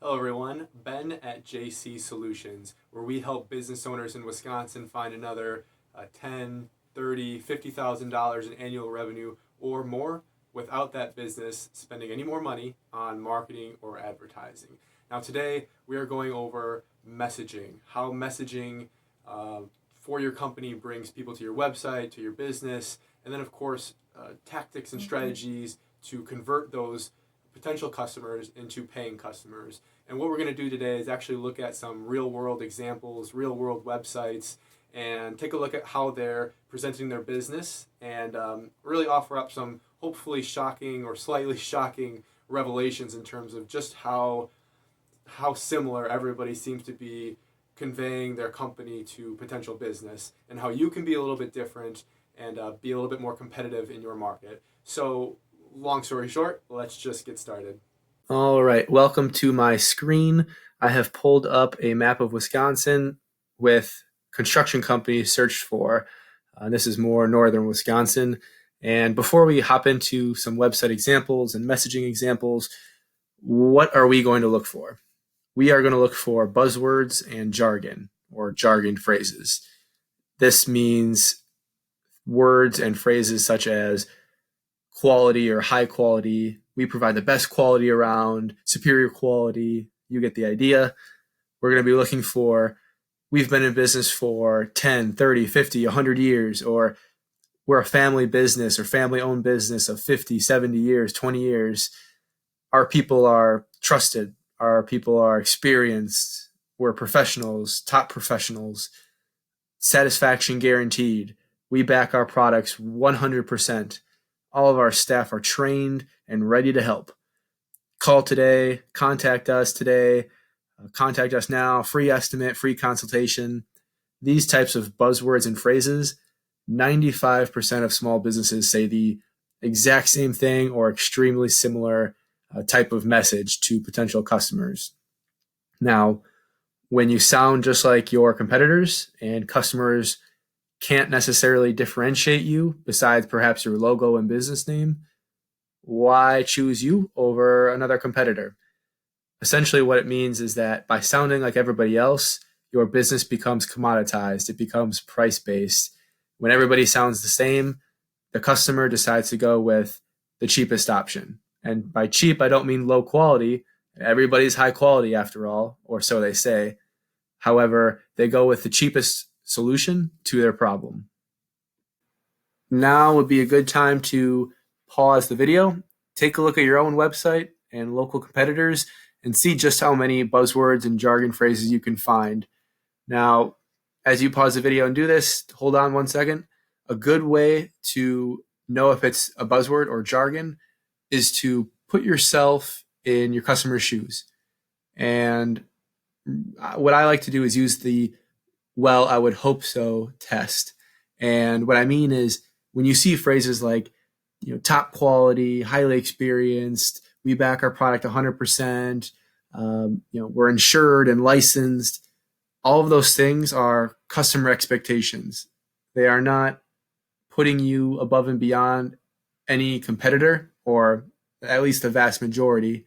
Hello, everyone. Ben at JC Solutions, where we help business owners in Wisconsin find another 10, 30, $50,000 in annual revenue or more without that business spending any more money on marketing or advertising. Now, today we are going over messaging, how messaging uh, for your company brings people to your website, to your business, and then, of course, tactics and strategies to convert those potential customers into paying customers. And what we're going to do today is actually look at some real world examples, real world websites, and take a look at how they're presenting their business and really offer up some hopefully shocking or slightly shocking revelations in terms of just how similar everybody seems to be conveying their company to potential business, and how you can be a little bit different and be a little bit more competitive in your market. So long story short, let's just get started. All right, welcome to my screen. I have pulled up a map of Wisconsin with construction companies searched for. This is more northern Wisconsin. And before we hop into some website examples and messaging examples, what are we going to look for? We are going to look for buzzwords and jargon or jargon phrases. This means words and phrases such as quality or high quality. We provide the best quality around, superior quality. You get the idea. We're going to be looking for, we've been in business for 10, 30, 50, 100 years, or we're a family business or family owned business of 50, 70 years, 20 years. Our people are trusted. Our people are experienced. We're professionals, top professionals, satisfaction guaranteed. We back our products 100%. All of our staff are trained and ready to help. Call today, contact us today, contact us now, free estimate, free consultation. These types of buzzwords and phrases, 95% of small businesses say the exact same thing or extremely similar type of message to potential customers. Now, when you sound just like your competitors and customers can't necessarily differentiate you besides perhaps your logo and business name, why choose you over another competitor? Essentially, what it means is that by sounding like everybody else, your business becomes commoditized. It becomes price based. When everybody sounds the same, the customer decides to go with the cheapest option. And by cheap, I don't mean low quality. Everybody's high quality after all, or so they say. However, they go with the cheapest solution to their problem. Now would be a good time to pause the video, take a look at your own website and local competitors, and see just how many buzzwords and jargon phrases you can find. Now, as you pause the video and do this, hold on 1 second. A good way to know if it's a buzzword or jargon is to put yourself in your customer's shoes. And what I like to do is use the well, I would hope so test. And what I mean is when you see phrases like, top quality, highly experienced, we back our product 100%, we're insured and licensed, all of those things are customer expectations. They are not putting you above and beyond any competitor, or at least the vast majority.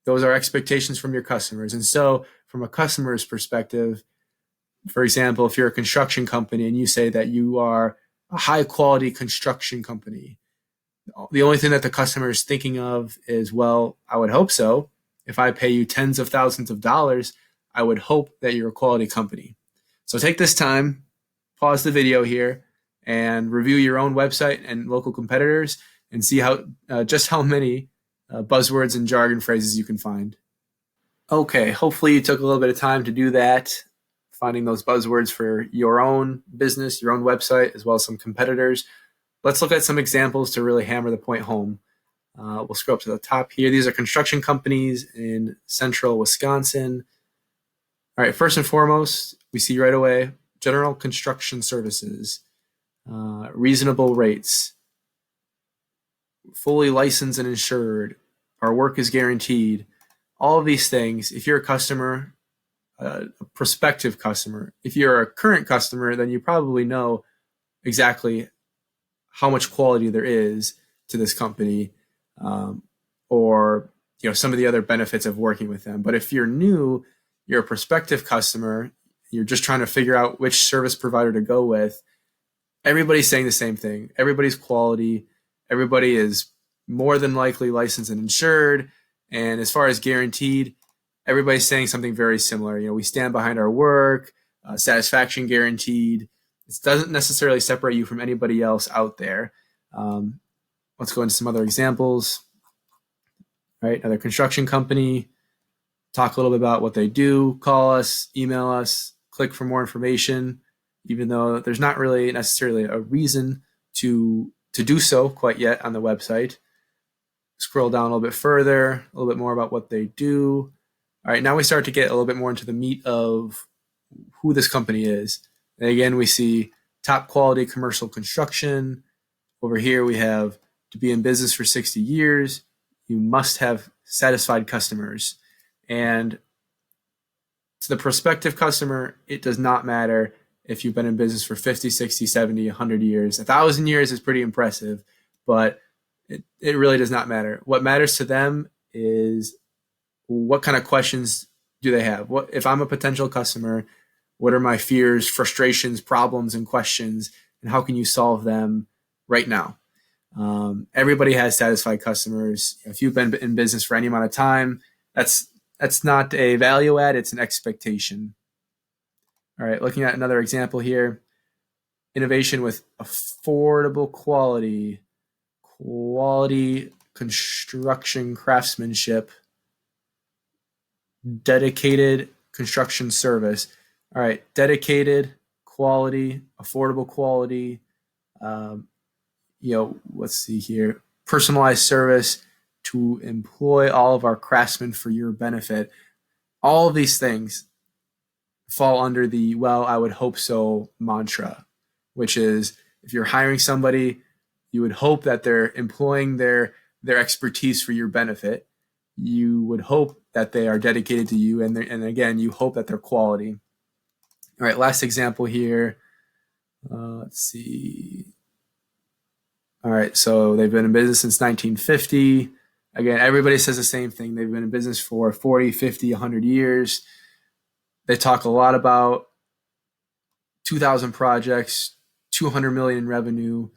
Those are expectations from your customers. And so, from a customer's perspective, for example, if you're a construction company and you say that you are a high quality construction company, the only thing that the customer is thinking of is, well, I would hope so. If I pay you tens of thousands of dollars, I would hope that you're a quality company. So take this time, pause the video here, and review your own website and local competitors and see how just how many buzzwords and jargon phrases you can find. Okay, hopefully you took a little bit of time to do that, finding those buzzwords for your own business, your own website, as well as some competitors. Let's look at some examples to really hammer the point home. We'll scroll up to the top here. These are construction companies in central Wisconsin. All right, first and foremost, we see right away general construction services, reasonable rates, fully licensed and insured. Our work is guaranteed. All of these things, if you're a customer, a prospective customer, if you're a current customer, then you probably know exactly how much quality there is to this company, or some of the other benefits of working with them. But if you're new, you're a prospective customer, you're just trying to figure out which service provider to go with, everybody's saying the same thing. Everybody's quality. Everybody is more than likely licensed and insured. And as far as guaranteed, everybody's saying something very similar. We stand behind our work, satisfaction guaranteed. It doesn't necessarily separate you from anybody else out there. Let's go into some other examples. All right, another construction company. Talk a little bit about what they do. Call us, email us, click for more information, even though there's not really necessarily a reason to do so quite yet on the website. Scroll down a little bit further, a little bit more about what they do. All right, now we start to get a little bit more into the meat of who this company is. And again, we see top quality commercial construction. Over here, we have to be in business for 60 years. You must have satisfied customers. And to the prospective customer, it does not matter if you've been in business for 50, 60, 70, 100 years. 1,000 years is pretty impressive, but it really does not matter. What matters to them is what kind of questions do they have? If I'm a potential customer, what are my fears, frustrations, problems, and questions, and how can you solve them right now? Everybody has satisfied customers. If you've been in business for any amount of time, that's not a value add, it's an expectation. All right, looking at another example here. Innovation with affordable quality construction craftsmanship, dedicated construction service. All right, dedicated quality, affordable quality. Let's see here. Personalized service to employ all of our craftsmen for your benefit. All of these things fall under the "well, I would hope so" mantra, which is if you're hiring somebody, you would hope that they're employing their expertise for your benefit. You would hope that they are dedicated to you, and again, you hope that they're quality. All right, last example here. Let's see. All right, so they've been in business since 1950. Again, everybody says the same thing. They've been in business for 40, 50, 100 years. They talk a lot about 2,000 projects, 200 million in revenue.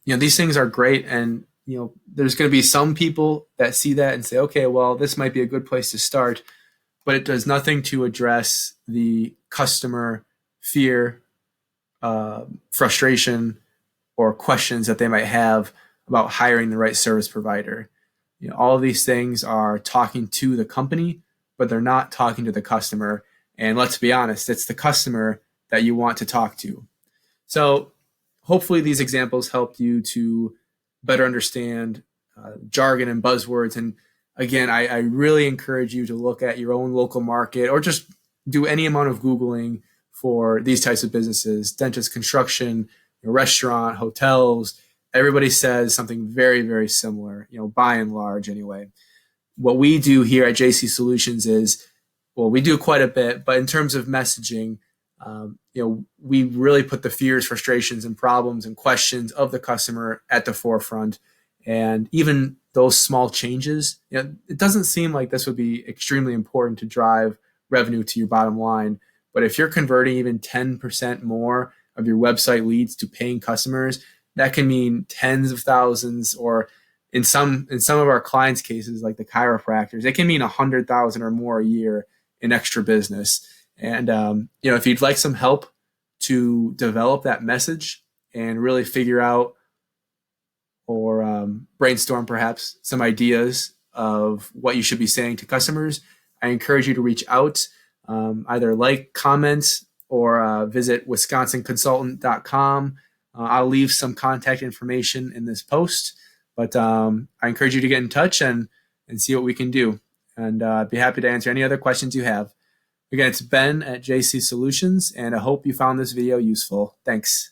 These things are great, and there's going to be some people that see that and say, okay, well, this might be a good place to start, but it does nothing to address the customer fear, frustration, or questions that they might have about hiring the right service provider. All of these things are talking to the company, but they're not talking to the customer. And let's be honest, it's the customer that you want to talk to. So hopefully these examples helped you to better understand jargon and buzzwords. And again, I really encourage you to look at your own local market or just do any amount of Googling for these types of businesses: dentist, construction, restaurant, hotels. Everybody says something very, very similar, by and large anyway. What we do here at JC Solutions is, we do quite a bit, but in terms of messaging, we really put the fears, frustrations, and problems and questions of the customer at the forefront. And even those small changes, it doesn't seem like this would be extremely important to drive revenue to your bottom line. But if you're converting even 10% more of your website leads to paying customers, that can mean tens of thousands, or in some of our clients' cases, like the chiropractors, it can mean 100,000 or more a year in extra business. And if you'd like some help to develop that message and really figure out or brainstorm perhaps some ideas of what you should be saying to customers, I encourage you to reach out, either like, comment, or visit wisconsinconsultant.com. I'll leave some contact information in this post, but I encourage you to get in touch and see what we can do. And I'd be happy to answer any other questions you have. Again, it's Ben at JC Solutions, and I hope you found this video useful. Thanks.